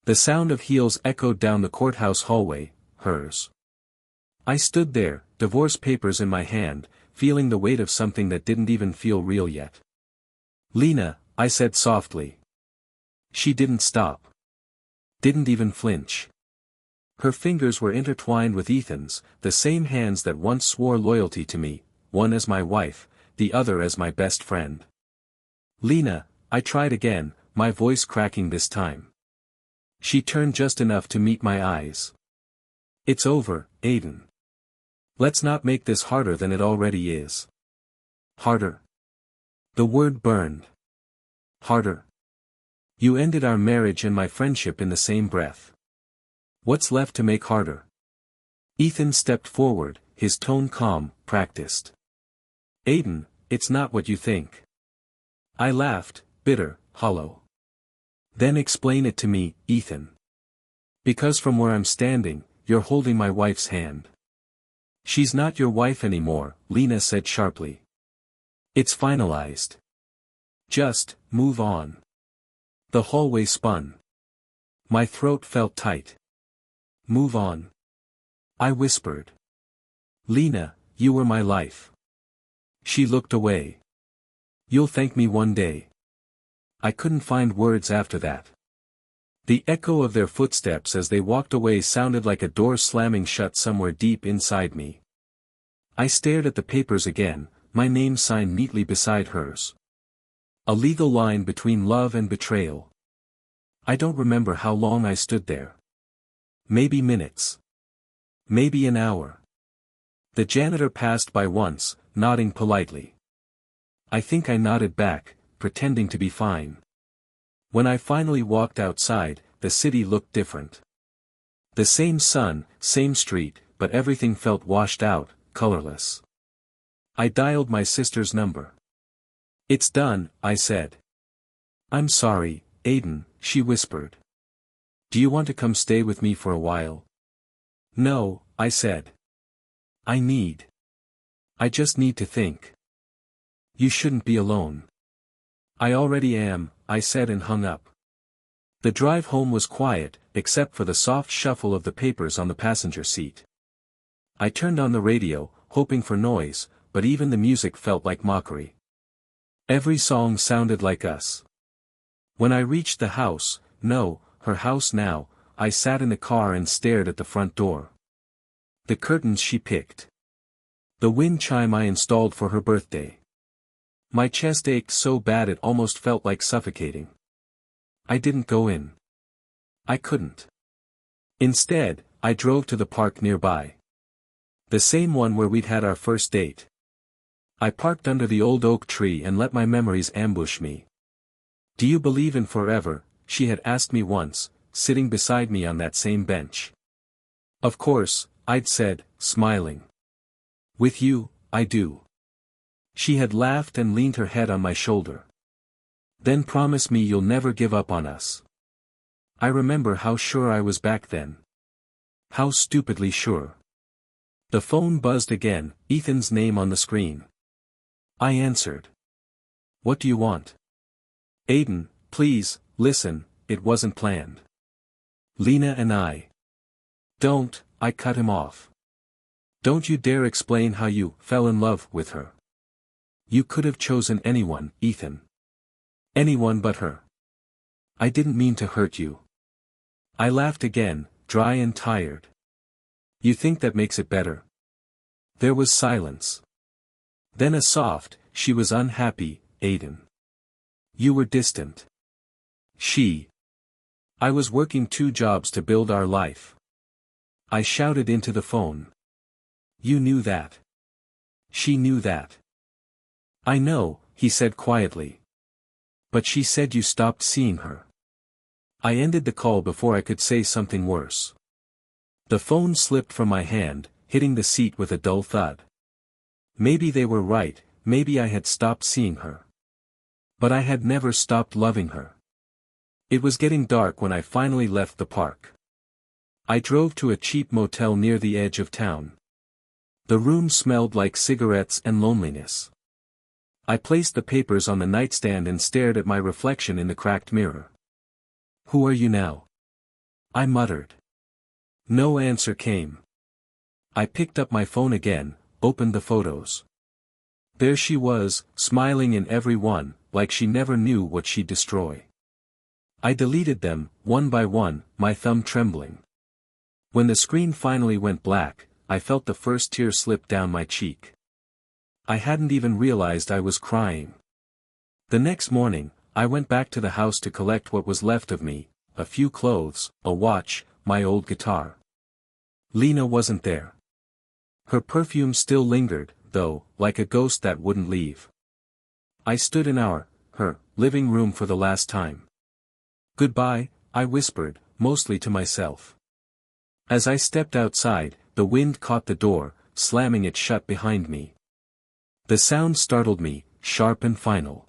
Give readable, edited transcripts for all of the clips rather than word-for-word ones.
The sound of heels echoed down the courthouse hallway, hers. I stood there, divorce papers in my hand, feeling the weight of something that didn't even feel real yet. "Lena," I said softly. She didn't stop. Didn't even flinch. Her fingers were intertwined with Ethan's, the same hands that once swore loyalty to me, one as my wife, the other as my best friend. "Lena," I tried again, my voice cracking this time. She turned just enough to meet my eyes. "It's over, Aiden. Let's not make this harder than it already is." "Harder?" The word burned. "Harder. You ended our marriage and my friendship in the same breath. What's left to make harder?" Ethan stepped forward, his tone calm, practiced. "Aiden, it's not what you think." I laughed, bitter, hollow. "Then explain it to me, Ethan. Because from where I'm standing, you're holding my wife's hand." "She's not your wife anymore," Lena said sharply. "It's finalized. Just, move on." The hallway spun. My throat felt tight. "Move on?" I whispered. "Lena, you were my life." She looked away. "You'll thank me one day." I couldn't find words after that. The echo of their footsteps as they walked away sounded like a door slamming shut somewhere deep inside me. I stared at the papers again, my name signed neatly beside hers. A legal line between love and betrayal. I don't remember how long I stood there. Maybe minutes. Maybe an hour. The janitor passed by once, nodding politely. I think I nodded back, pretending to be fine. When I finally walked outside, the city looked different. The same sun, same street, but everything felt washed out, colorless. I dialed my sister's number. "It's done," I said. "I'm sorry, Aiden," she whispered. "Do you want to come stay with me for a while?" "No," I said. I just need to think." "You shouldn't be alone." "I already am," I said and hung up. The drive home was quiet, except for the soft shuffle of the papers on the passenger seat. I turned on the radio, hoping for noise, but even the music felt like mockery. Every song sounded like us. When I reached the house, no, her house now, I sat in the car and stared at the front door. The curtains she picked. The wind chime I installed for her birthday. My chest ached so bad it almost felt like suffocating. I didn't go in. I couldn't. Instead, I drove to the park nearby. The same one where we'd had our first date. I parked under the old oak tree and let my memories ambush me. "Do you believe in forever?" she had asked me once, sitting beside me on that same bench. "Of course," I'd said, smiling. "With you, I do." She had laughed and leaned her head on my shoulder. "Then promise me you'll never give up on us." I remember how sure I was back then. How stupidly sure. The phone buzzed again, Ethan's name on the screen. I answered. "What do you want?" "Aiden, please, listen, it wasn't planned. Lena and I." "Don't," I cut him off. "Don't you dare explain how you fell in love with her. You could have chosen anyone, Ethan. Anyone but her. I didn't mean to hurt you." I laughed again, dry and tired. "You think that makes it better?" There was silence. Then a soft, "She was unhappy, Aiden. You were distant." I was working 2 jobs to build our life." I shouted into the phone. "You knew that. She knew that." "I know," he said quietly. "But she said you stopped seeing her." I ended the call before I could say something worse. The phone slipped from my hand, hitting the seat with a dull thud. Maybe they were right, maybe I had stopped seeing her. But I had never stopped loving her. It was getting dark when I finally left the park. I drove to a cheap motel near the edge of town. The room smelled like cigarettes and loneliness. I placed the papers on the nightstand and stared at my reflection in the cracked mirror. "Who are you now?" I muttered. No answer came. I picked up my phone again, opened the photos. There she was, smiling in every one, like she never knew what she'd destroy. I deleted them, one by one, my thumb trembling. When the screen finally went black, I felt the first tear slip down my cheek. I hadn't even realized I was crying. The next morning, I went back to the house to collect what was left of me, a few clothes, a watch, my old guitar. Lena wasn't there. Her perfume still lingered, though, like a ghost that wouldn't leave. I stood in her living room for the last time. Goodbye, I whispered, mostly to myself. As I stepped outside, the wind caught the door, slamming it shut behind me. The sound startled me, sharp and final.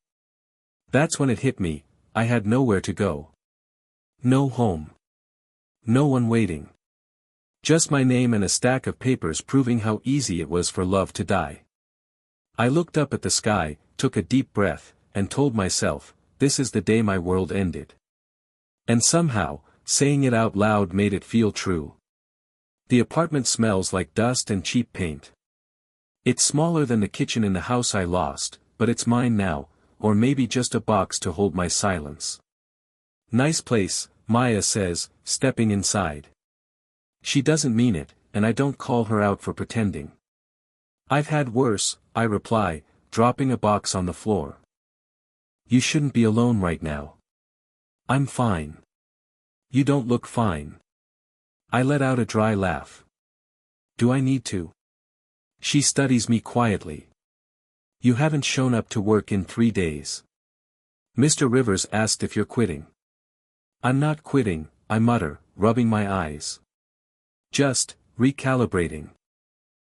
That's when it hit me, I had nowhere to go. No home. No one waiting. Just my name and a stack of papers proving how easy it was for love to die. I looked up at the sky, took a deep breath, and told myself, this is the day my world ended. And somehow, saying it out loud made it feel true. The apartment smells like dust and cheap paint. It's smaller than the kitchen in the house I lost, but it's mine now, or maybe just a box to hold my silence. Nice place, Maya says, stepping inside. She doesn't mean it, and I don't call her out for pretending. I've had worse, I reply, dropping a box on the floor. You shouldn't be alone right now. I'm fine. You don't look fine. I let out a dry laugh. Do I need to? She studies me quietly. You haven't shown up to work in 3 days. Mr. Rivers asked if you're quitting. I'm not quitting, I mutter, rubbing my eyes. Just, recalibrating.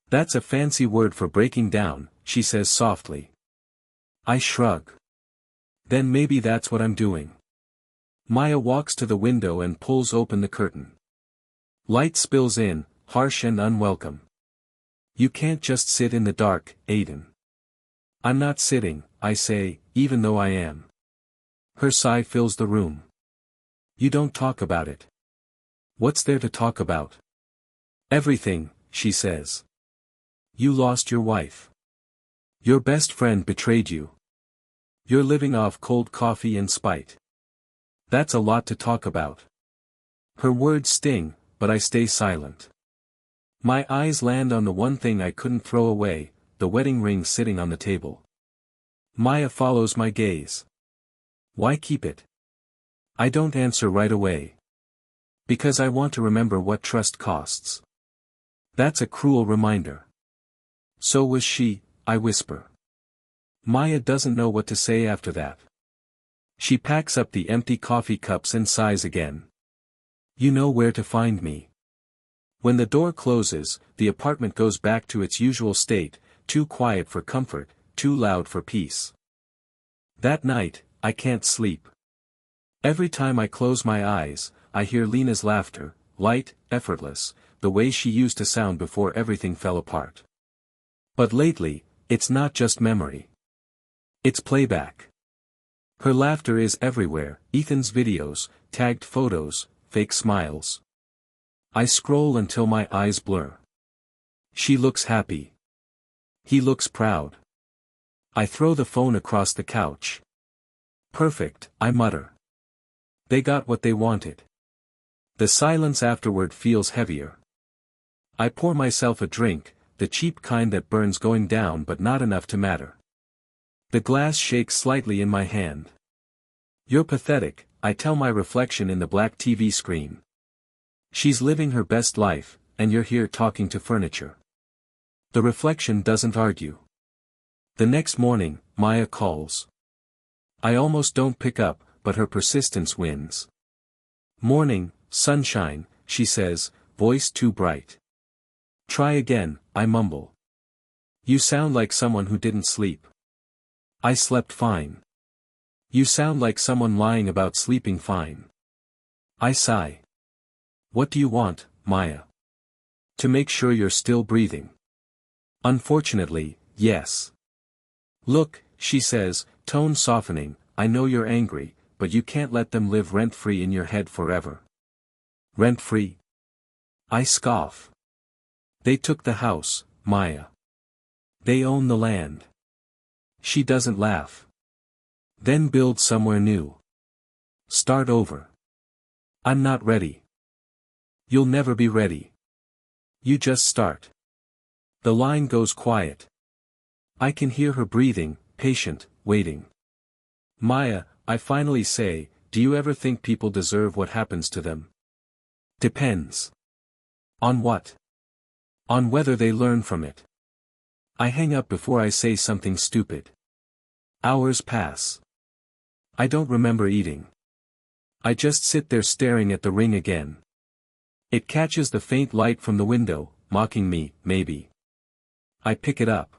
That's a fancy word for breaking down, she says softly. I shrug. Then maybe that's what I'm doing. Maya walks to the window and pulls open the curtain. Light spills in, harsh and unwelcome. You can't just sit in the dark, Aiden. I'm not sitting, I say, even though I am. Her sigh fills the room. You don't talk about it. What's there to talk about? Everything, she says. You lost your wife. Your best friend betrayed you. You're living off cold coffee and spite. That's a lot to talk about. Her words sting, but I stay silent. My eyes land on the one thing I couldn't throw away, the wedding ring sitting on the table. Maya follows my gaze. Why keep it? I don't answer right away. Because I want to remember what trust costs. That's a cruel reminder. So was she, I whisper. Maya doesn't know what to say after that. She packs up the empty coffee cups and sighs again. You know where to find me. When the door closes, the apartment goes back to its usual state, too quiet for comfort, too loud for peace. That night, I can't sleep. Every time I close my eyes, I hear Lena's laughter, light, effortless, the way she used to sound before everything fell apart. But lately, it's not just memory. It's playback. Her laughter is everywhere, Ethan's videos, tagged photos, fake smiles. I scroll until my eyes blur. She looks happy. He looks proud. I throw the phone across the couch. Perfect, I mutter. They got what they wanted. The silence afterward feels heavier. I pour myself a drink, the cheap kind that burns going down but not enough to matter. The glass shakes slightly in my hand. You're pathetic, I tell my reflection in the black TV screen. She's living her best life, and you're here talking to furniture. The reflection doesn't argue. The next morning, Maya calls. I almost don't pick up, but her persistence wins. Morning, sunshine, she says, voice too bright. Try again, I mumble. You sound like someone who didn't sleep. I slept fine. You sound like someone lying about sleeping fine. I sigh. What do you want, Maya? To make sure you're still breathing. Unfortunately, yes. Look, she says, tone softening, I know you're angry, but you can't let them live rent-free in your head forever. Rent-free? I scoff. They took the house, Maya. They own the land. She doesn't laugh. Then build somewhere new. Start over. I'm not ready. You'll never be ready. You just start. The line goes quiet. I can hear her breathing, patient, waiting. Maya, I finally say, do you ever think people deserve what happens to them? Depends. On what? On whether they learn from it. I hang up before I say something stupid. Hours pass. I don't remember eating. I just sit there staring at the ring again. It catches the faint light from the window, mocking me, maybe. I pick it up.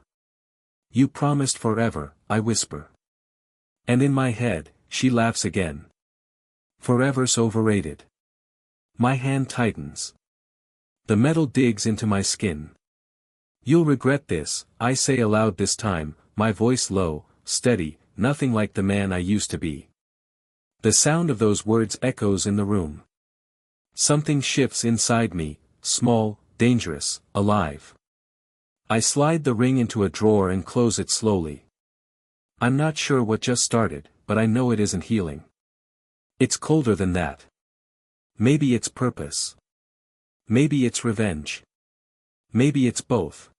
You promised forever, I whisper. And in my head, she laughs again. Forever's overrated. My hand tightens. The metal digs into my skin. You'll regret this, I say aloud this time, my voice low, steady, nothing like the man I used to be. The sound of those words echoes in the room. Something shifts inside me, small, dangerous, alive. I slide the ring into a drawer and close it slowly. I'm not sure what just started, but I know it isn't healing. It's colder than that. Maybe it's purpose. Maybe it's revenge. Maybe it's both.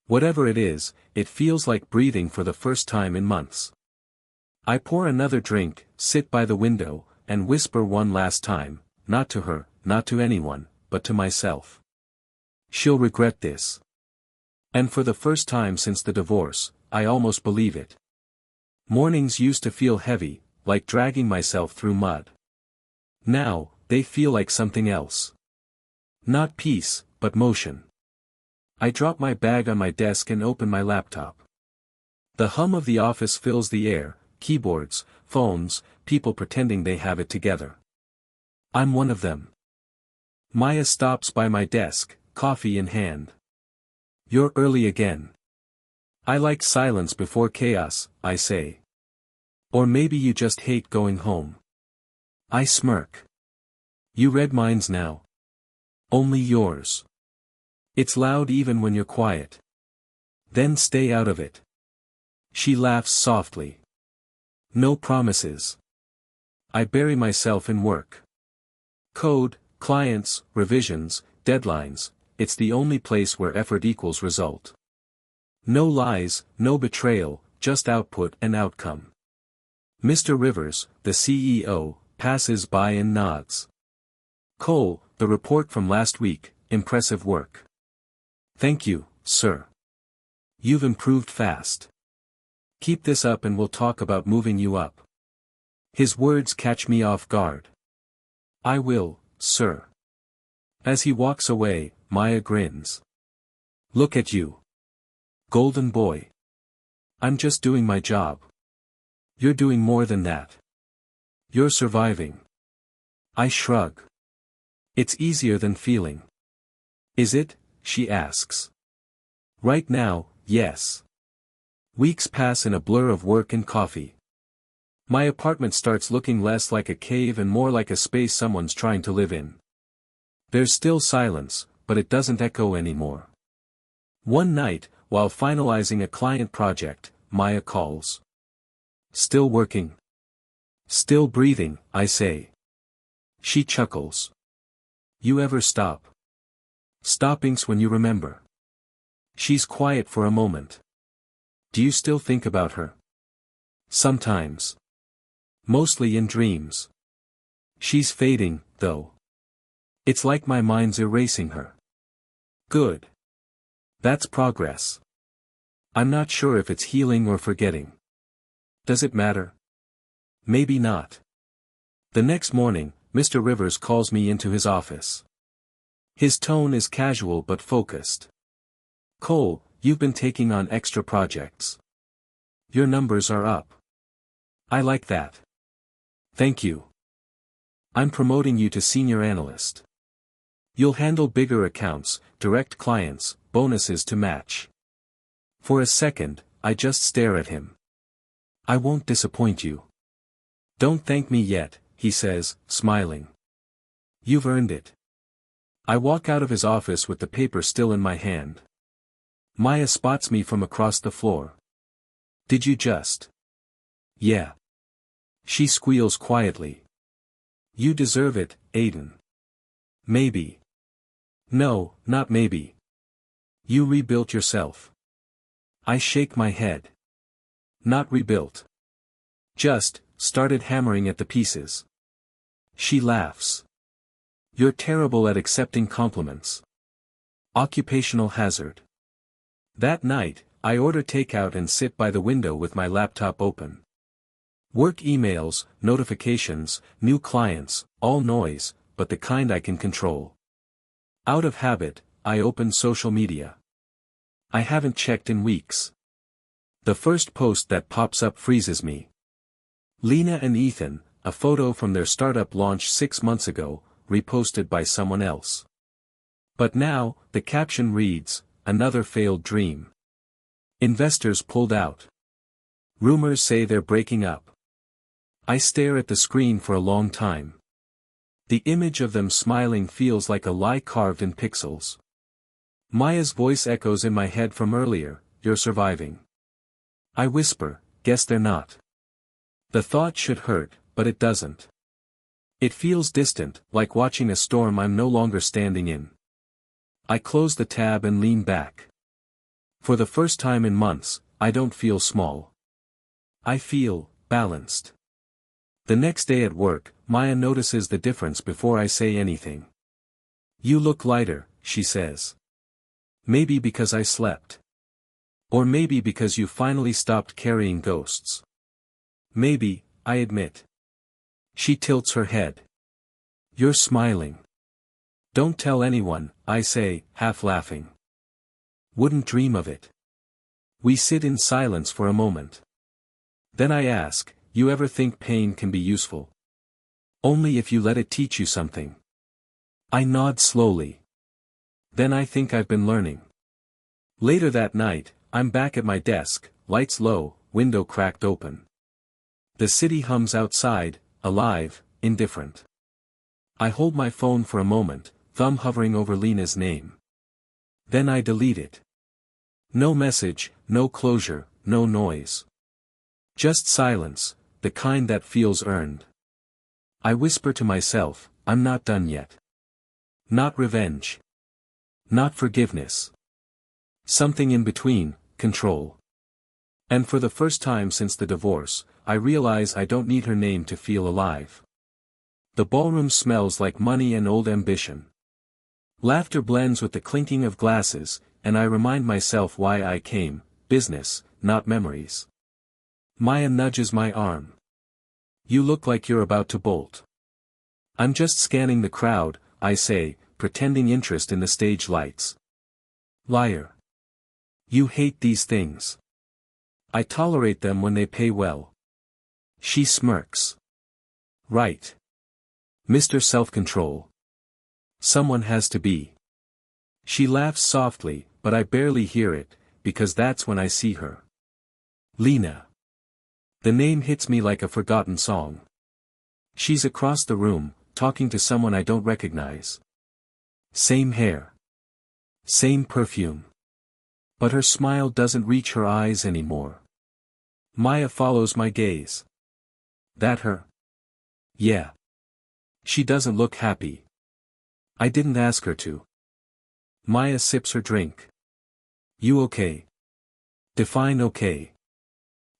Whatever it is, it feels like breathing for the first time in months. I pour another drink, sit by the window, and whisper one last time, not to her, not to anyone, but to myself. She'll regret this. And for the first time since the divorce, I almost believe it. Mornings used to feel heavy, like dragging myself through mud. Now, they feel like something else. Not peace, but motion. I drop my bag on my desk and open my laptop. The hum of the office fills the air, keyboards, phones, people pretending they have it together. I'm one of them. Maya stops by my desk, coffee in hand. You're early again. I like silence before chaos, I say. Or maybe you just hate going home. I smirk. You read minds now. Only yours. It's loud even when you're quiet. Then stay out of it. She laughs softly. No promises. I bury myself in work. Code, clients, revisions, deadlines, it's the only place where effort equals result. No lies, no betrayal, just output and outcome. Mr. Rivers, the CEO, passes by and nods. Cole, the report from last week, impressive work. Thank you, sir. You've improved fast. Keep this up and we'll talk about moving you up. His words catch me off guard. I will, sir. As he walks away, Maya grins. Look at you. Golden boy. I'm just doing my job. You're doing more than that. You're surviving. I shrug. It's easier than feeling. Is it? She asks. Right now, yes. Weeks pass in a blur of work and coffee. My apartment starts looking less like a cave and more like a space someone's trying to live in. There's still silence, but it doesn't echo anymore. One night, while finalizing a client project, Maya calls. Still working. Still breathing, I say. She chuckles. You ever stop? Stopping's when you remember. She's quiet for a moment. Do you still think about her? Sometimes. Mostly in dreams. She's fading, though. It's like my mind's erasing her. Good. That's progress. I'm not sure if it's healing or forgetting. Does it matter? Maybe not. The next morning, Mr. Rivers calls me into his office. His tone is casual but focused. Cole, you've been taking on extra projects. Your numbers are up. I like that. Thank you. I'm promoting you to senior analyst. You'll handle bigger accounts, direct clients, bonuses to match. For a second, I just stare at him. I won't disappoint you. Don't thank me yet, he says, smiling. You've earned it. I walk out of his office with the paper still in my hand. Maya spots me from across the floor. Did you just? Yeah. She squeals quietly. You deserve it, Aiden. Maybe. No, not maybe. You rebuilt yourself. I shake my head. Not rebuilt. Just, started hammering at the pieces. She laughs. You're terrible at accepting compliments. Occupational hazard. That night, I order takeout and sit by the window with my laptop open. Work emails, notifications, new clients, all noise, but the kind I can control. Out of habit, I open social media. I haven't checked in weeks. The first post that pops up freezes me. Lena and Ethan, a photo from their startup launch 6 months ago, reposted by someone else. But now, the caption reads, another failed dream. Investors pulled out. Rumors say they're breaking up. I stare at the screen for a long time. The image of them smiling feels like a lie carved in pixels. Maya's voice echoes in my head from earlier, you're surviving. I whisper, guess they're not. The thought should hurt, but it doesn't. It feels distant, like watching a storm I'm no longer standing in. I close the tab and lean back. For the first time in months, I don't feel small. I feel balanced. The next day at work, Maya notices the difference before I say anything. You look lighter, she says. Maybe because I slept. Or maybe because you finally stopped carrying ghosts. Maybe, I admit. She tilts her head. You're smiling. Don't tell anyone, I say, half laughing. Wouldn't dream of it. We sit in silence for a moment. Then I ask, you ever think pain can be useful? Only if you let it teach you something. I nod slowly. Then I think I've been learning. Later that night, I'm back at my desk, lights low, window cracked open. The city hums outside, alive, indifferent. I hold my phone for a moment, thumb hovering over Lena's name. Then I delete it. No message, no closure, no noise. Just silence, the kind that feels earned. I whisper to myself, I'm not done yet. Not revenge. Not forgiveness. Something in between, control. And for the first time since the divorce, I realize I don't need her name to feel alive. The ballroom smells like money and old ambition. Laughter blends with the clinking of glasses, and I remind myself why I came, business, not memories. Maya nudges my arm. You look like you're about to bolt. I'm just scanning the crowd, I say, pretending interest in the stage lights. Liar. You hate these things. I tolerate them when they pay well. She smirks. Right. Mr. Self-Control. Someone has to be. She laughs softly, but I barely hear it, because that's when I see her. Lena. The name hits me like a forgotten song. She's across the room, talking to someone I don't recognize. Same hair. Same perfume. But her smile doesn't reach her eyes anymore. Maya follows my gaze. That her? Yeah. She doesn't look happy. I didn't ask her to. Maya sips her drink. You okay? Define okay.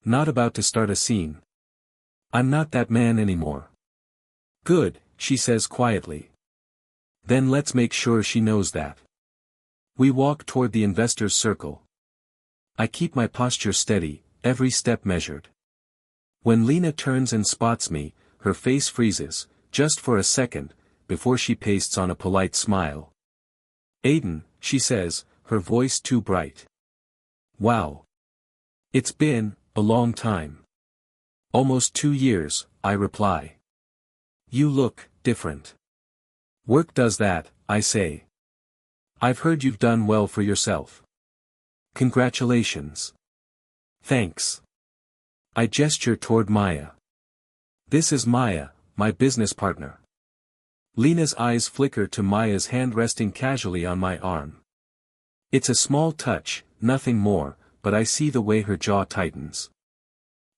Not about to start a scene. I'm not that man anymore. Good, she says quietly. Then let's make sure she knows that. We walk toward the investor's circle. I keep my posture steady, every step measured. When Lena turns and spots me, her face freezes, just for a second, before she pastes on a polite smile. Aiden, she says, her voice too bright. Wow. It's been a long time. Almost 2 years, I reply. You look different. Work does that, I say. I've heard you've done well for yourself. Congratulations. Thanks. I gesture toward Maya. This is Maya, my business partner. Lena's eyes flicker to Maya's hand resting casually on my arm. It's a small touch, nothing more, but I see the way her jaw tightens.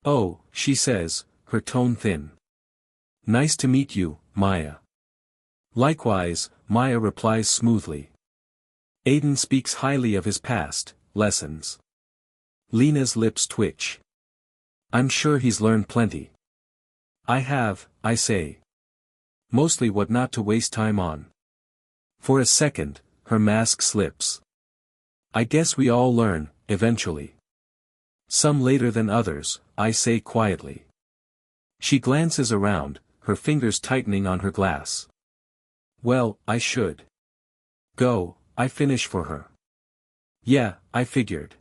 "Oh," she says, her tone thin. "Nice to meet you, Maya." "Likewise," Maya replies smoothly. Aiden speaks highly of his past lessons. Lena's lips twitch. "I'm sure he's learned plenty." "I have," I say. "Mostly what not to waste time on." For a second, her mask slips. "I guess we all learn, eventually. Some later than others," I say quietly. She glances around, her fingers tightening on her glass. "Well, I should go," I finish for her. "Yeah, I figured."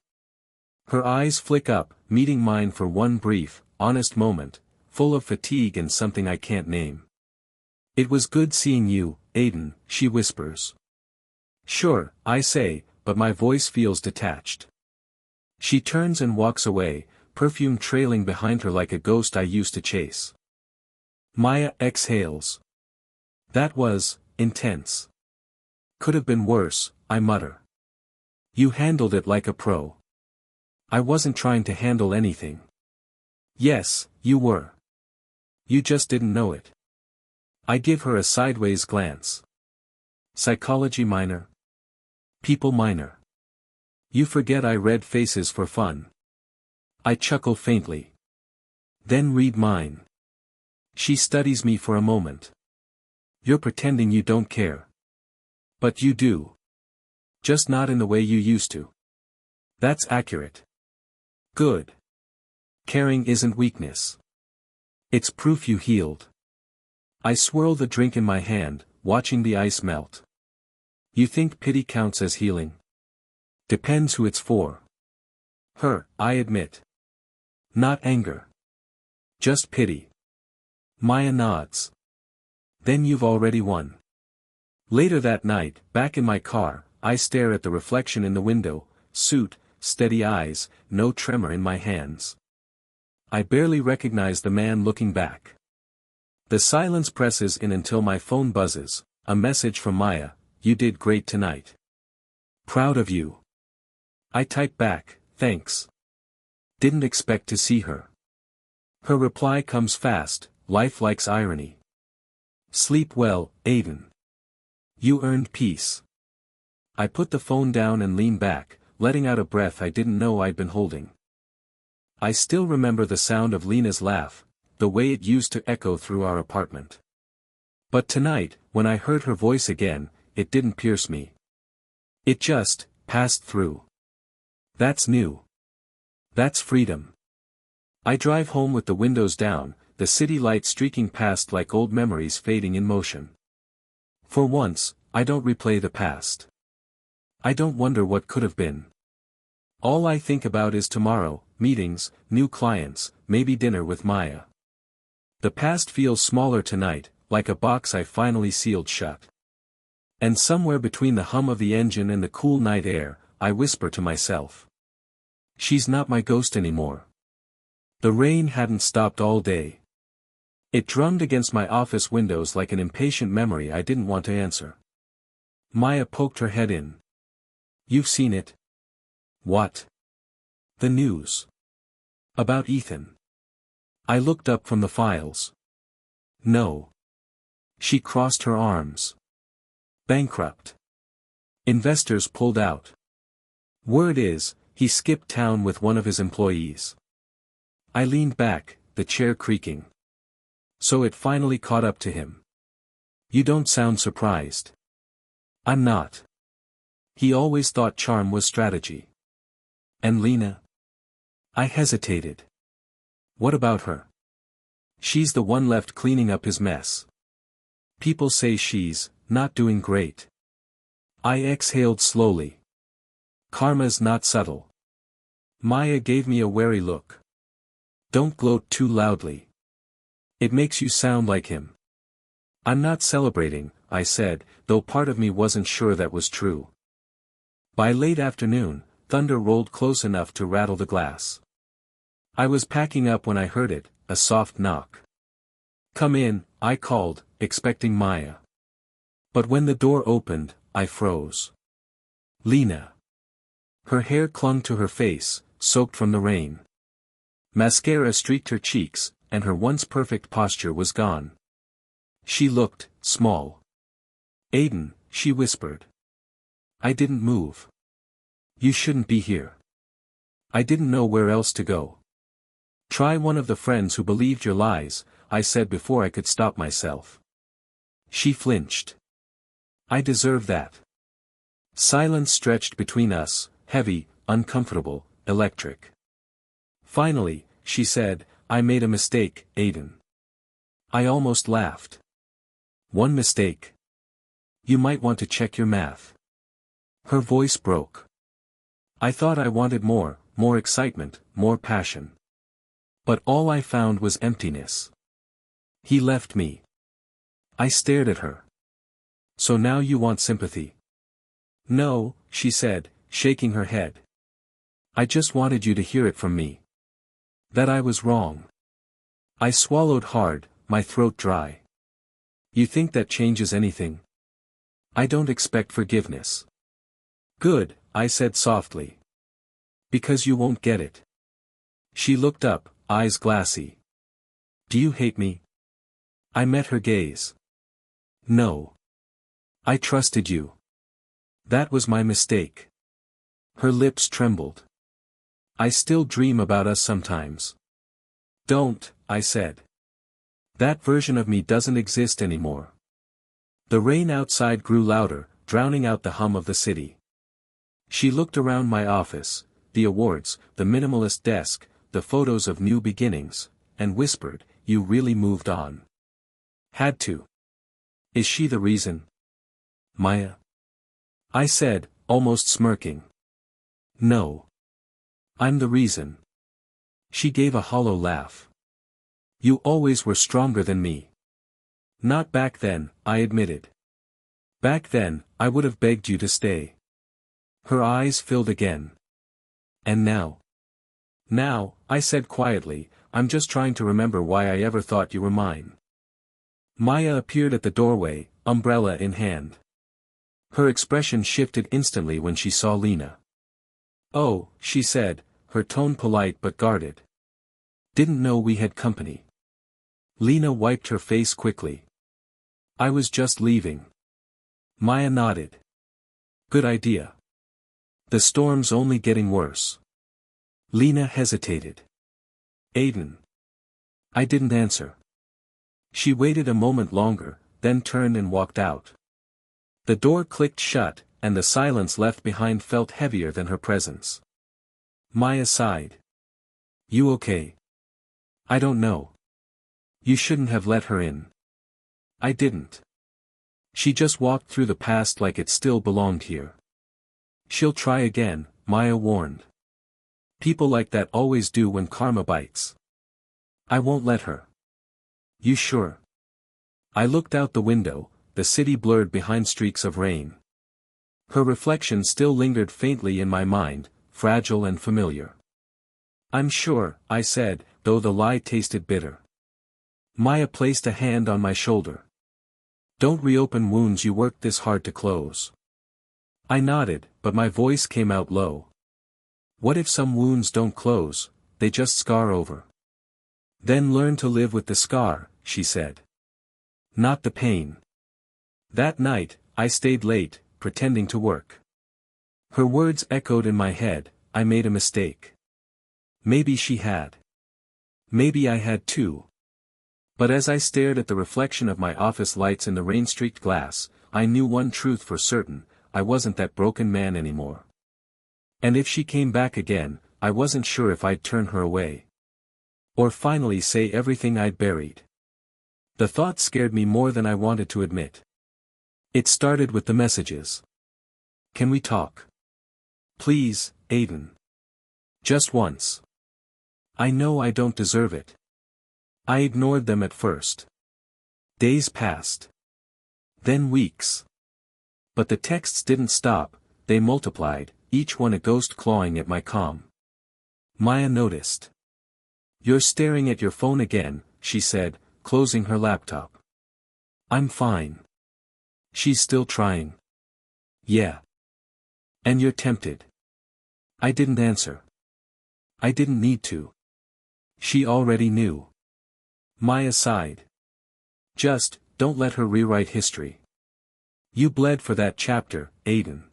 Her eyes flick up, meeting mine for one brief, honest moment, full of fatigue and something I can't name. "It was good seeing you, Aiden," she whispers. "Sure," I say, but my voice feels detached. She turns and walks away, perfume trailing behind her like a ghost I used to chase. Maya exhales. "That was intense. Could have been worse," I mutter. "You handled it like a pro." "I wasn't trying to handle anything." "Yes, you were. You just didn't know it." I give her a sideways glance. "Psychology minor? People minor? You forget I read faces for fun." I chuckle faintly. "Then read mine." She studies me for a moment. "You're pretending you don't care." "But you do. Just not in the way you used to." "That's accurate." "Good. Caring isn't weakness. It's proof you healed." I swirl the drink in my hand, watching the ice melt. "You think pity counts as healing?" "Depends who it's for." "Her," I admit. "Not anger. Just pity." Maya nods. "Then you've already won." Later that night, back in my car, I stare at the reflection in the window, suit, steady eyes, no tremor in my hands. I barely recognize the man looking back. The silence presses in until my phone buzzes, a message from Maya: "You did great tonight. Proud of you." I type back, "Thanks. Didn't expect to see her." Her reply comes fast, life likes irony. "Sleep well, Aiden. You earned peace." I put the phone down and lean back, letting out a breath I didn't know I'd been holding. I still remember the sound of Lena's laugh, the way it used to echo through our apartment. But tonight, when I heard her voice again, it didn't pierce me. It just passed through. That's new. That's freedom. I drive home with the windows down, the city light streaking past like old memories fading in motion. For once, I don't replay the past. I don't wonder what could have been. All I think about is tomorrow, meetings, new clients, maybe dinner with Maya. The past feels smaller tonight, like a box I finally sealed shut. And somewhere between the hum of the engine and the cool night air, I whisper to myself. She's not my ghost anymore. The rain hadn't stopped all day. It drummed against my office windows like an impatient memory I didn't want to answer. Maya poked her head in. "You've seen it?" "What?" "The news. About Ethan." I looked up from the files. "No." She crossed her arms. "Bankrupt. Investors pulled out. Word is, he skipped town with one of his employees." I leaned back, the chair creaking. "So it finally caught up to him." "You don't sound surprised." "I'm not. He always thought charm was strategy." "And Lena?" I hesitated. "What about her?" "She's the one left cleaning up his mess. People say she's not doing great." I exhaled slowly. "Karma's not subtle." Maya gave me a wary look. "Don't gloat too loudly. It makes you sound like him." "I'm not celebrating," I said, though part of me wasn't sure that was true. By late afternoon, thunder rolled close enough to rattle the glass. I was packing up when I heard it, a soft knock. "Come in," I called, expecting Maya. But when the door opened, I froze. Lena. Her hair clung to her face, soaked from the rain. Mascara streaked her cheeks, and her once perfect posture was gone. She looked small. Aiden, she whispered. I didn't move. You shouldn't be here. I didn't know where else to go. Try one of the friends who believed your lies, I said before I could stop myself. She flinched. I deserve that. Silence stretched between us, heavy, uncomfortable, electric. Finally, she said, I made a mistake, Aiden. I almost laughed. One mistake. You might want to check your math. Her voice broke. I thought I wanted more excitement, more passion. But all I found was emptiness. He left me. I stared at her. So now you want sympathy? No, she said, shaking her head. I just wanted you to hear it from me. That I was wrong. I swallowed hard, my throat dry. You think that changes anything? I don't expect forgiveness. Good, I said softly. Because you won't get it. She looked up, eyes glassy. Do you hate me? I met her gaze. No. I trusted you. That was my mistake. Her lips trembled. I still dream about us sometimes. Don't, I said. That version of me doesn't exist anymore. The rain outside grew louder, drowning out the hum of the city. She looked around my office, the awards, the minimalist desk, the photos of new beginnings, and whispered, you really moved on. Had to. Is she the reason? Maya? I said, almost smirking. No. I'm the reason. She gave a hollow laugh. You always were stronger than me. Not back then, I admitted. Back then, I would have begged you to stay. Her eyes filled again. And now? Now, I said quietly, I'm just trying to remember why I ever thought you were mine. Maya appeared at the doorway, umbrella in hand. Her expression shifted instantly when she saw Lena. Oh, she said, her tone polite but guarded. Didn't know we had company. Lena wiped her face quickly. I was just leaving. Maya nodded. Good idea. The storm's only getting worse. Lena hesitated. Aiden. I didn't answer. She waited a moment longer, then turned and walked out. The door clicked shut, and the silence left behind felt heavier than her presence. Maya sighed. You okay? I don't know. You shouldn't have let her in. I didn't. She just walked through the past like it still belonged here. She'll try again, Maya warned. People like that always do when karma bites. I won't let her. You sure? I looked out the window, the city blurred behind streaks of rain. Her reflection still lingered faintly in my mind, fragile and familiar. I'm sure, I said, though the lie tasted bitter. Maya placed a hand on my shoulder. Don't reopen wounds you worked this hard to close. I nodded, but my voice came out low. What if some wounds don't close, they just scar over? Then learn to live with the scar, she said. Not the pain. That night, I stayed late, pretending to work. Her words echoed in my head, I made a mistake. Maybe she had. Maybe I had too. But as I stared at the reflection of my office lights in the rain-streaked glass, I knew one truth for certain, I wasn't that broken man anymore. And if she came back again, I wasn't sure if I'd turn her away. Or finally say everything I'd buried. The thought scared me more than I wanted to admit. It started with the messages. Can we talk? Please, Aiden. Just once. I know I don't deserve it. I ignored them at first. Days passed. Then weeks. But the texts didn't stop, they multiplied, each one a ghost clawing at my calm. Maya noticed. You're staring at your phone again, she said, closing her laptop. I'm fine. She's still trying. Yeah. And you're tempted. I didn't answer. I didn't need to. She already knew. Maya sighed. Just, don't let her rewrite history. You bled for that chapter, Aiden.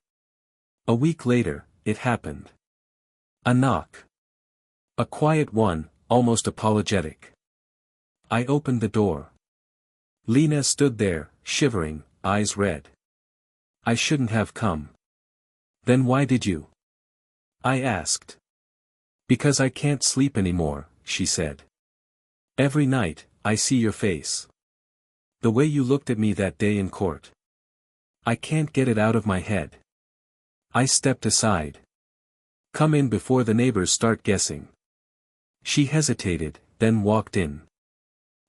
A week later, it happened. A knock. A quiet one, almost apologetic. I opened the door. Lena stood there, shivering, eyes red. I shouldn't have come. Then why did you? I asked. Because I can't sleep anymore, she said. Every night, I see your face. The way you looked at me that day in court. I can't get it out of my head. I stepped aside. Come in before the neighbors start guessing. She hesitated, then walked in.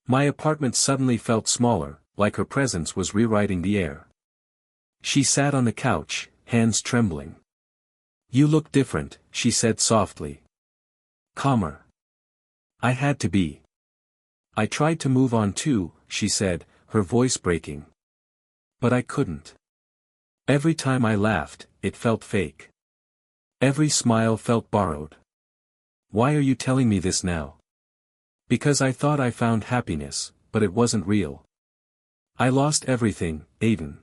My apartment suddenly felt smaller, like her presence was rewriting the air. She sat on the couch, hands trembling. You look different, she said softly. Calmer. I had to be. I tried to move on too, she said, her voice breaking. But I couldn't. Every time I laughed, it felt fake. Every smile felt borrowed. Why are you telling me this now? Because I thought I found happiness, but it wasn't real. I lost everything, Aiden.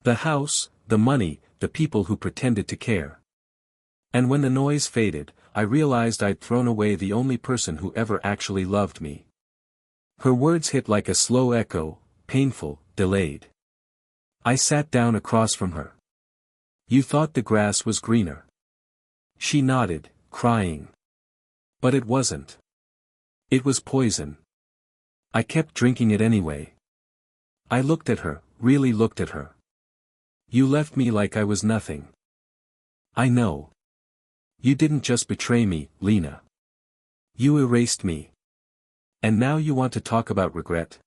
The house, the money, the people who pretended to care. And when the noise faded, I realized I'd thrown away the only person who ever actually loved me. Her words hit like a slow echo, painful, delayed. I sat down across from her. You thought the grass was greener. She nodded, crying. But it wasn't. It was poison. I kept drinking it anyway. I looked at her, really looked at her. You left me like I was nothing. I know. You didn't just betray me, Lena. You erased me. And now you want to talk about regret?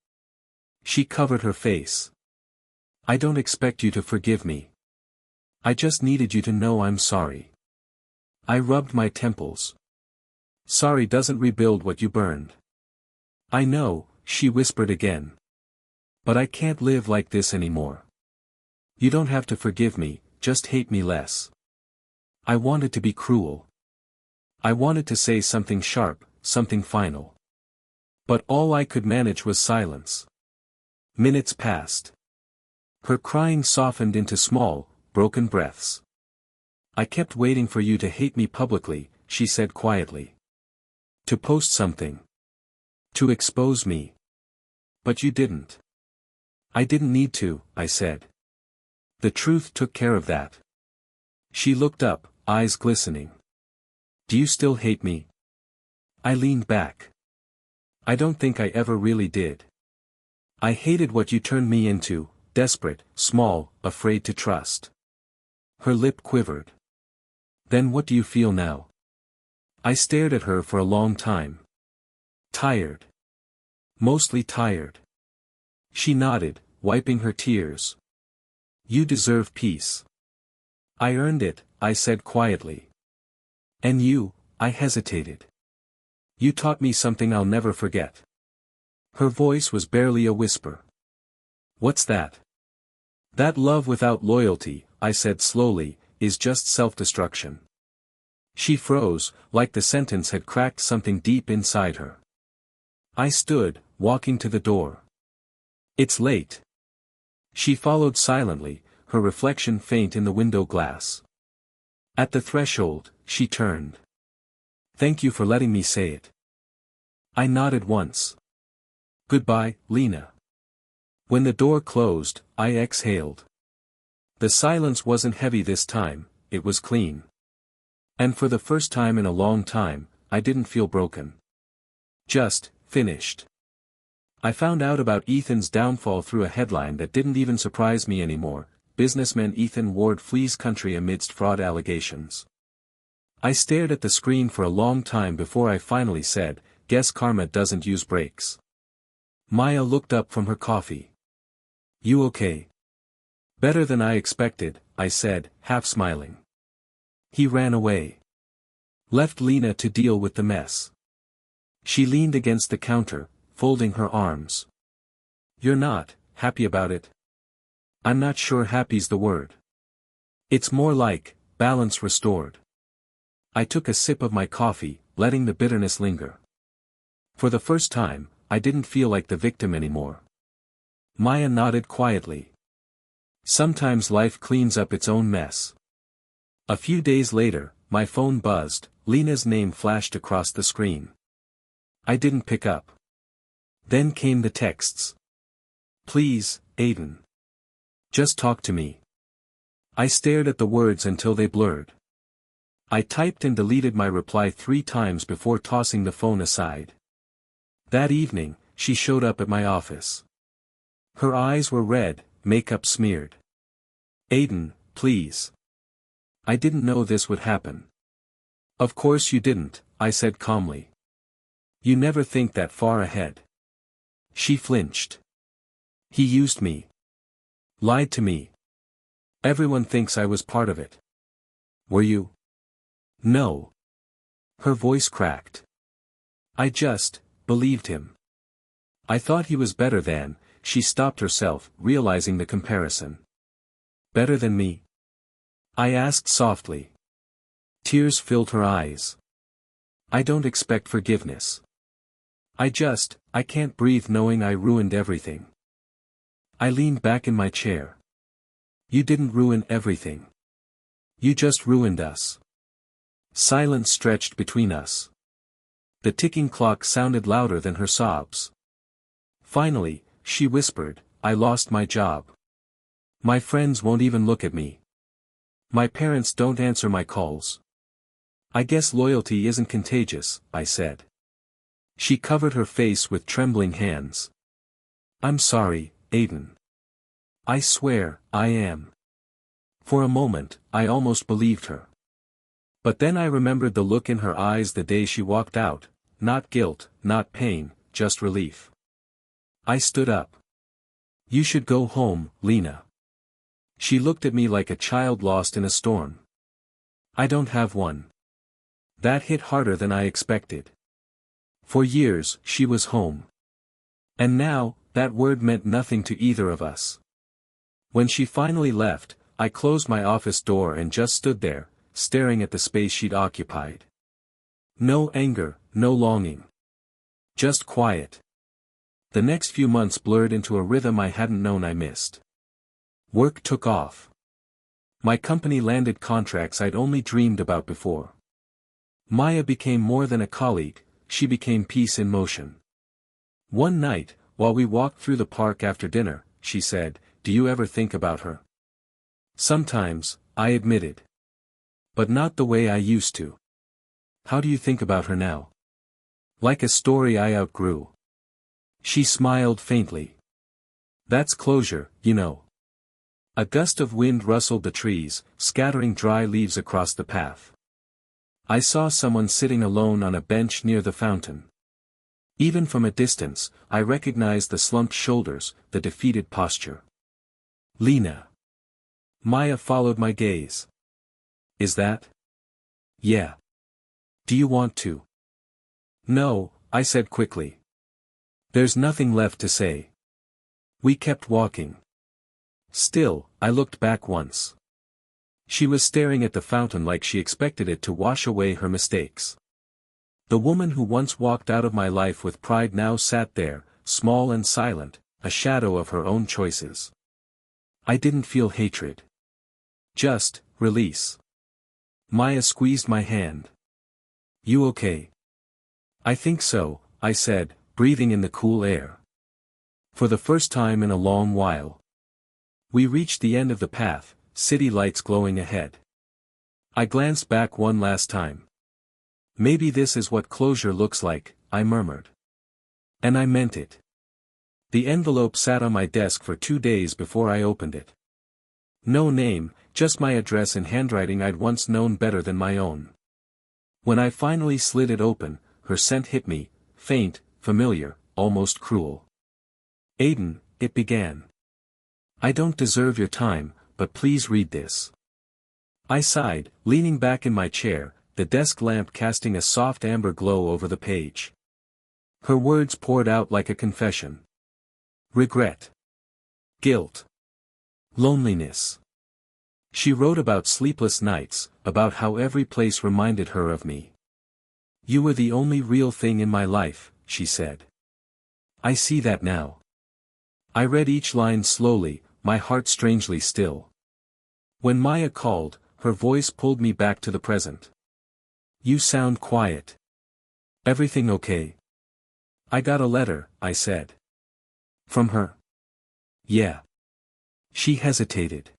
She covered her face. I don't expect you to forgive me. I just needed you to know I'm sorry. I rubbed my temples. Sorry doesn't rebuild what you burned. I know, she whispered again. But I can't live like this anymore. You don't have to forgive me, just hate me less. I wanted to be cruel. I wanted to say something sharp, something final. But all I could manage was silence. Minutes passed. Her crying softened into small, broken breaths. I kept waiting for you to hate me publicly, she said quietly. To post something. To expose me. But you didn't. I didn't need to, I said. The truth took care of that. She looked up, eyes glistening. Do you still hate me? I leaned back. I don't think I ever really did. I hated what you turned me into, desperate, small, afraid to trust. Her lip quivered. Then what do you feel now? I stared at her for a long time. Tired. Mostly tired. She nodded, wiping her tears. You deserve peace. I earned it, I said quietly. And you, I hesitated. You taught me something I'll never forget. Her voice was barely a whisper. What's that? That love without loyalty, I said slowly, is just self-destruction. She froze, like the sentence had cracked something deep inside her. I stood, walking to the door. It's late. She followed silently, her reflection faint in the window glass. At the threshold, she turned. Thank you for letting me say it. I nodded once. Goodbye, Lena. When the door closed, I exhaled. The silence wasn't heavy this time, it was clean. And for the first time in a long time, I didn't feel broken. Just, finished. I found out about Ethan's downfall through a headline that didn't even surprise me anymore: Businessman Ethan Ward flees country amidst fraud allegations. I stared at the screen for a long time before I finally said, guess karma doesn't use brakes. Maya looked up from her coffee. You okay? Better than I expected, I said, half smiling. He ran away. Left Lena to deal with the mess. She leaned against the counter, folding her arms. You're not happy about it? I'm not sure happy's the word. It's more like, balance restored. I took a sip of my coffee, letting the bitterness linger. For the first time, I didn't feel like the victim anymore. Maya nodded quietly. Sometimes life cleans up its own mess. A few days later, my phone buzzed, Lena's name flashed across the screen. I didn't pick up. Then came the texts. Please, Aiden. Just talk to me. I stared at the words until they blurred. I typed and deleted my reply 3 times before tossing the phone aside. That evening, she showed up at my office. Her eyes were red, makeup smeared. Aiden, please. I didn't know this would happen. Of course you didn't, I said calmly. You never think that far ahead. She flinched. He used me. Lied to me. Everyone thinks I was part of it. Were you? No. Her voice cracked. I just believed him. I thought he was better than. She stopped herself, realizing the comparison. Better than me? I asked softly. Tears filled her eyes. I don't expect forgiveness. I can't breathe knowing I ruined everything. I leaned back in my chair. You didn't ruin everything. You just ruined us. Silence stretched between us. The ticking clock sounded louder than her sobs. Finally, she whispered, I lost my job. My friends won't even look at me. My parents don't answer my calls. I guess loyalty isn't contagious, I said. She covered her face with trembling hands. I'm sorry, Aiden. I swear, I am. For a moment, I almost believed her. But then I remembered the look in her eyes the day she walked out, not guilt, not pain, just relief. I stood up. You should go home, Lena. She looked at me like a child lost in a storm. I don't have one. That hit harder than I expected. For years, she was home. And now, that word meant nothing to either of us. When she finally left, I closed my office door and just stood there, staring at the space she'd occupied. No anger, no longing. Just quiet. The next few months blurred into a rhythm I hadn't known I missed. Work took off. My company landed contracts I'd only dreamed about before. Maya became more than a colleague, she became peace in motion. One night, while we walked through the park after dinner, she said, Do you ever think about her? Sometimes, I admitted. But not the way I used to. How do you think about her now? Like a story I outgrew. She smiled faintly. That's closure, you know. A gust of wind rustled the trees, scattering dry leaves across the path. I saw someone sitting alone on a bench near the fountain. Even from a distance, I recognized the slumped shoulders, the defeated posture. Lena. Maya followed my gaze. Is that? Yeah. Do you want to? No, I said quickly. There's nothing left to say. We kept walking. Still, I looked back once. She was staring at the fountain like she expected it to wash away her mistakes. The woman who once walked out of my life with pride now sat there, small and silent, a shadow of her own choices. I didn't feel hatred. Just, release. Maya squeezed my hand. You okay? I think so, I said, breathing in the cool air. For the first time in a long while. We reached the end of the path, city lights glowing ahead. I glanced back one last time. Maybe this is what closure looks like, I murmured. And I meant it. The envelope sat on my desk for 2 days before I opened it. No name, just my address in handwriting I'd once known better than my own. When I finally slid it open, her scent hit me, faint, familiar, almost cruel. Aiden, it began. I don't deserve your time, but please read this. I sighed, leaning back in my chair, the desk lamp casting a soft amber glow over the page. Her words poured out like a confession. Regret. Guilt. Loneliness. She wrote about sleepless nights, about how every place reminded her of me. You were the only real thing in my life, she said. I see that now. I read each line slowly, my heart strangely still. When Maya called, her voice pulled me back to the present. You sound quiet. Everything okay? I got a letter, I said. From her? Yeah. She hesitated.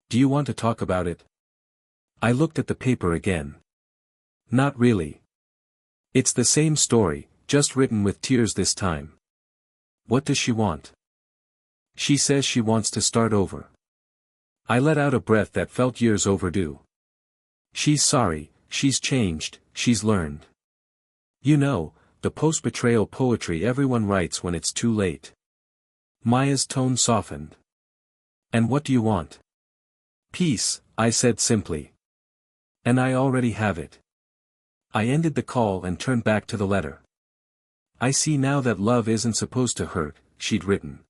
Do you want to talk about it? I looked at the paper again. Not really. It's the same story, just written with tears this time. What does she want? She says she wants to start over. I let out a breath that felt years overdue. She's sorry, she's changed, she's learned. You know, the post-betrayal poetry everyone writes when it's too late. Maya's tone softened. And what do you want? Peace, I said simply. And I already have it. I ended the call and turned back to the letter. I see now that love isn't supposed to hurt, she'd written.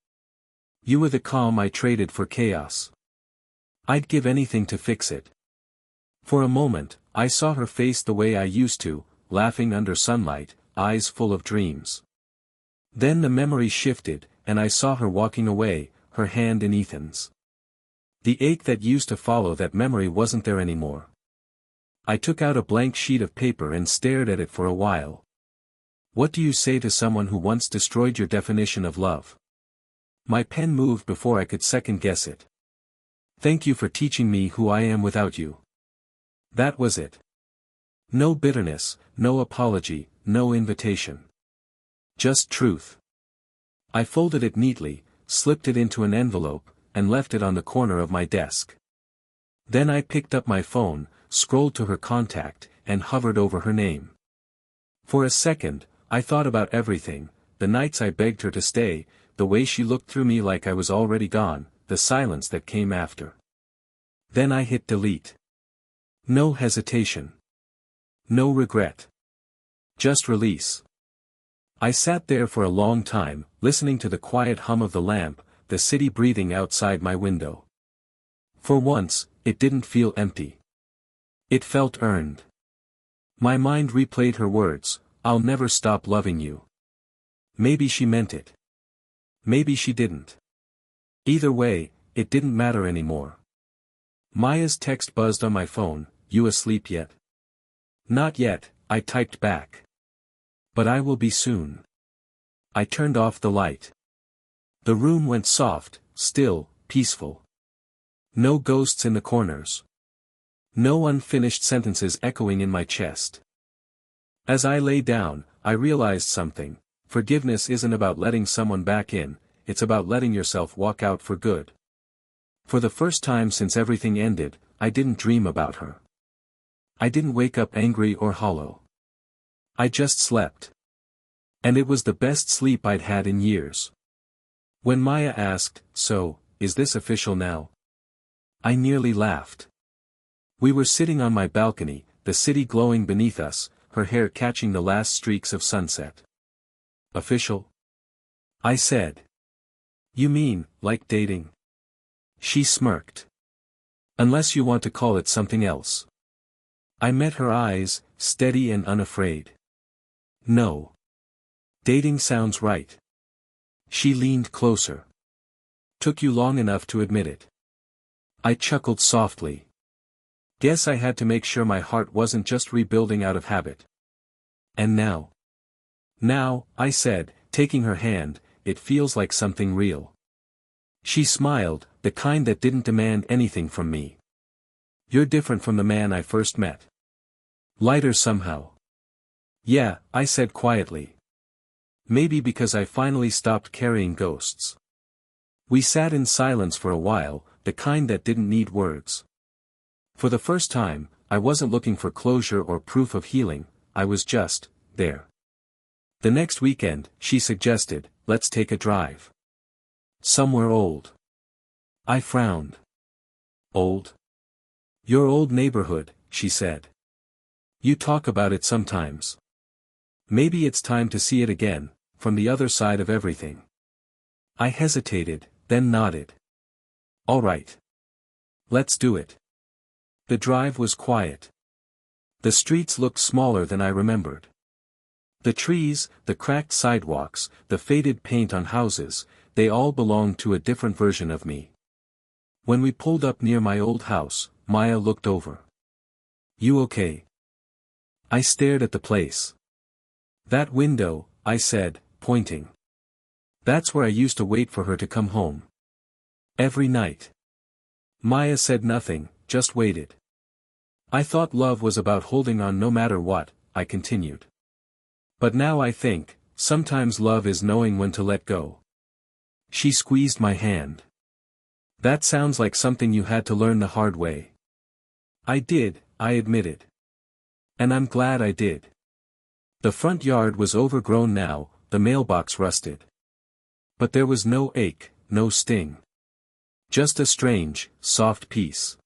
You were the calm I traded for chaos. I'd give anything to fix it. For a moment, I saw her face the way I used to, laughing under sunlight, eyes full of dreams. Then the memory shifted, and I saw her walking away, her hand in Ethan's. The ache that used to follow that memory wasn't there anymore. I took out a blank sheet of paper and stared at it for a while. What do you say to someone who once destroyed your definition of love? My pen moved before I could second guess it. Thank you for teaching me who I am without you. That was it. No bitterness, no apology, no invitation. Just truth. I folded it neatly, slipped it into an envelope, and left it on the corner of my desk. Then I picked up my phone, scrolled to her contact, and hovered over her name. For a second, I thought about everything, the nights I begged her to stay, the way she looked through me like I was already gone, the silence that came after. Then I hit delete. No hesitation. No regret. Just release. I sat there for a long time, listening to the quiet hum of the lamp, the city breathing outside my window. For once, it didn't feel empty. It felt earned. My mind replayed her words, I'll never stop loving you. Maybe she meant it. Maybe she didn't. Either way, it didn't matter anymore. Maya's text buzzed on my phone, you asleep yet? Not yet, I typed back. But I will be soon. I turned off the light. The room went soft, still, peaceful. No ghosts in the corners. No unfinished sentences echoing in my chest. As I lay down, I realized something. Forgiveness isn't about letting someone back in, it's about letting yourself walk out for good. For the first time since everything ended, I didn't dream about her. I didn't wake up angry or hollow. I just slept. And it was the best sleep I'd had in years. When Maya asked, so, is this official now? I nearly laughed. We were sitting on my balcony, the city glowing beneath us, her hair catching the last streaks of sunset. Official? I said. You mean, like dating? She smirked. Unless you want to call it something else. I met her eyes, steady and unafraid. No. Dating sounds right. She leaned closer. Took you long enough to admit it. I chuckled softly. Guess I had to make sure my heart wasn't just rebuilding out of habit. And now? Now, I said, taking her hand, it feels like something real. She smiled, the kind that didn't demand anything from me. You're different from the man I first met. Lighter somehow. Yeah, I said quietly. Maybe because I finally stopped carrying ghosts. We sat in silence for a while, the kind that didn't need words. For the first time, I wasn't looking for closure or proof of healing, I was just, there. The next weekend, she suggested, let's take a drive. Somewhere old. I frowned. Old? Your old neighborhood, she said. You talk about it sometimes. Maybe it's time to see it again, from the other side of everything. I hesitated, then nodded. All right. Let's do it. The drive was quiet. The streets looked smaller than I remembered. The trees, the cracked sidewalks, the faded paint on houses, they all belonged to a different version of me. When we pulled up near my old house, Maya looked over. "You okay?" I stared at the place. "That window," I said, pointing. "That's where I used to wait for her to come home. Every night." Maya said nothing, just waited. "I thought love was about holding on no matter what," I continued. "But now I think, sometimes love is knowing when to let go." She squeezed my hand. "That sounds like something you had to learn the hard way." "I did," I admitted. "And I'm glad I did." The front yard was overgrown now, the mailbox rusted. But there was no ache, no sting. Just a strange, soft peace.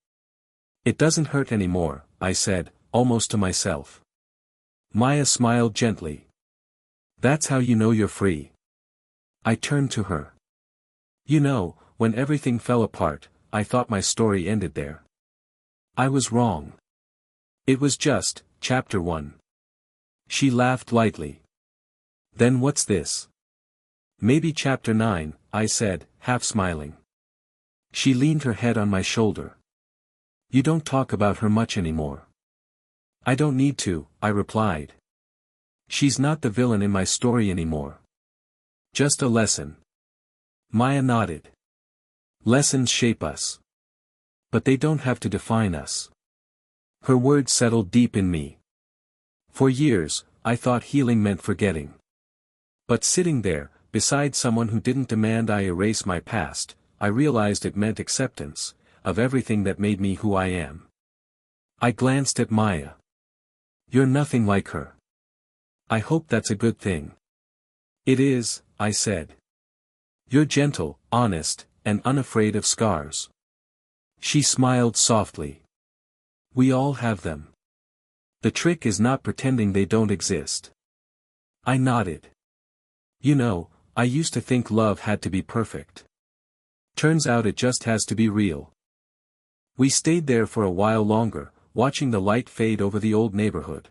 "It doesn't hurt anymore," I said, almost to myself. Maya smiled gently. "That's how you know you're free." I turned to her. "You know, when everything fell apart, I thought my story ended there. I was wrong. It was just, chapter 1. She laughed lightly. "Then what's this?" "Maybe chapter 9, I said, half smiling. She leaned her head on my shoulder. "You don't talk about her much anymore." "I don't need to," I replied. "She's not the villain in my story anymore. Just a lesson." Maya nodded. "Lessons shape us. But they don't have to define us." Her words settled deep in me. For years, I thought healing meant forgetting. But sitting there, beside someone who didn't demand I erase my past, I realized it meant acceptance of everything that made me who I am. I glanced at Maya. "You're nothing like her." "I hope that's a good thing." "It is," I said. "You're gentle, honest, and unafraid of scars." She smiled softly. "We all have them. The trick is not pretending they don't exist." I nodded. "You know, I used to think love had to be perfect. Turns out it just has to be real." We stayed there for a while longer, watching the light fade over the old neighborhood.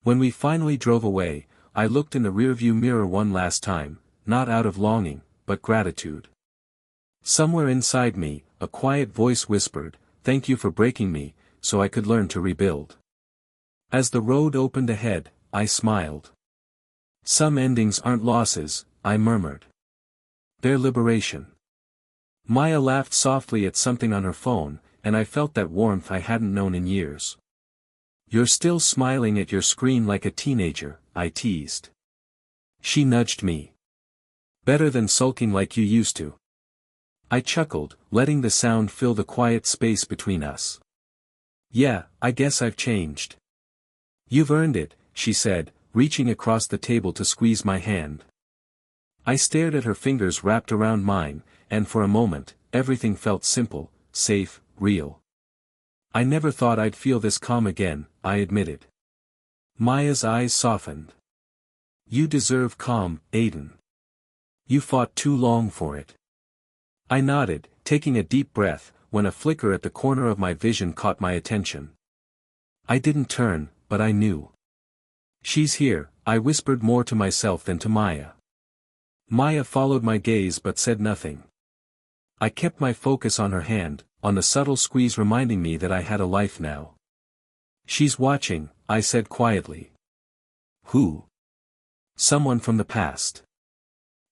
When we finally drove away, I looked in the rearview mirror one last time, not out of longing, but gratitude. Somewhere inside me, a quiet voice whispered, "Thank you for breaking me, so I could learn to rebuild." As the road opened ahead, I smiled. "Some endings aren't losses," I murmured. "They're liberation." Maya laughed softly at something on her phone, and I felt that warmth I hadn't known in years. "You're still smiling at your screen like a teenager," I teased. She nudged me. "Better than sulking like you used to." I chuckled, letting the sound fill the quiet space between us. "Yeah, I guess I've changed." "You've earned it," she said, reaching across the table to squeeze my hand. I stared at her fingers wrapped around mine, and for a moment, everything felt simple, safe, real. "I never thought I'd feel this calm again," I admitted. Maya's eyes softened. "You deserve calm, Aiden. You fought too long for it." I nodded, taking a deep breath, when a flicker at the corner of my vision caught my attention. I didn't turn, but I knew. "She's here," I whispered more to myself than to Maya. Maya followed my gaze but said nothing. I kept my focus on her hand, on the subtle squeeze reminding me that I had a life now. "She's watching," I said quietly. "Who?" "Someone from the past."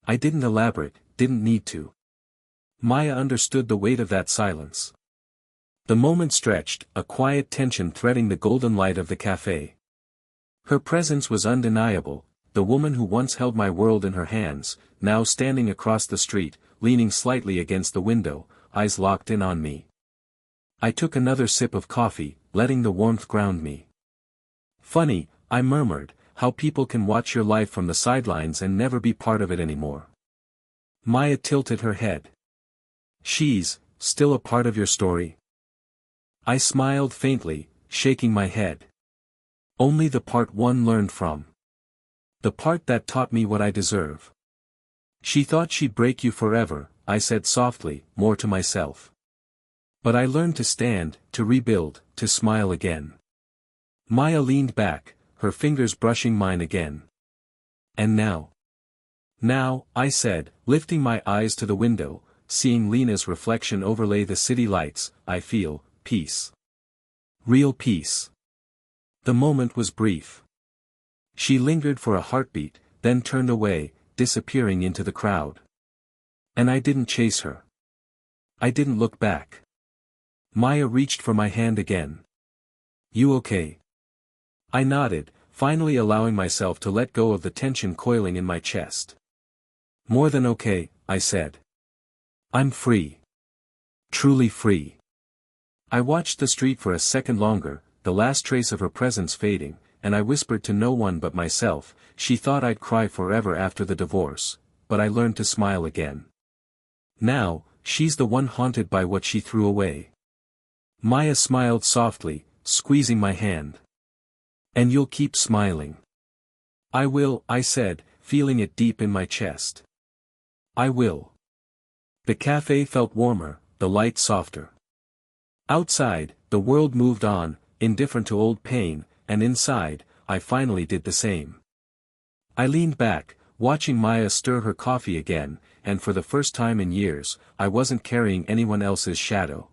I didn't elaborate, didn't need to. Maya understood the weight of that silence. The moment stretched, a quiet tension threading the golden light of the cafe. Her presence was undeniable, the woman who once held my world in her hands, now standing across the street, leaning slightly against the window, eyes locked in on me. I took another sip of coffee, letting the warmth ground me. "Funny," I murmured, "how people can watch your life from the sidelines and never be part of it anymore." Maya tilted her head. "She's still a part of your story?" I smiled faintly, shaking my head. "Only the part one learned from. The part that taught me what I deserve." "She thought she'd break you forever," I said softly, more to myself. But I learned to stand, to rebuild, to smile again. Maya leaned back, her fingers brushing mine again. And now? Now, I said, lifting my eyes to the window, seeing Lena's reflection overlay the city lights, I feel peace. Real peace. The moment was brief. She lingered for a heartbeat, then turned away, disappearing into the crowd. And I didn't chase her. I didn't look back. Maya reached for my hand again. You okay? I nodded, finally allowing myself to let go of the tension coiling in my chest. More than okay, I said. I'm free. Truly free. I watched the street for a second longer, the last trace of her presence fading, and I whispered to no one but myself, she thought I'd cry forever after the divorce, but I learned to smile again. Now, she's the one haunted by what she threw away. Maya smiled softly, squeezing my hand. And you'll keep smiling. I will, I said, feeling it deep in my chest. I will. The cafe felt warmer, the light softer. Outside, the world moved on, indifferent to old pain, and inside, I finally did the same. I leaned back, watching Maya stir her coffee again, and for the first time in years, I wasn't carrying anyone else's shadow.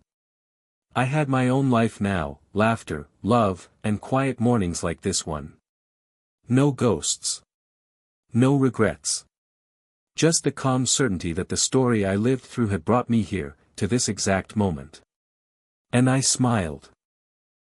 I had my own life now, laughter, love, and quiet mornings like this one. No ghosts. No regrets. Just the calm certainty that the story I lived through had brought me here, to this exact moment. And I smiled.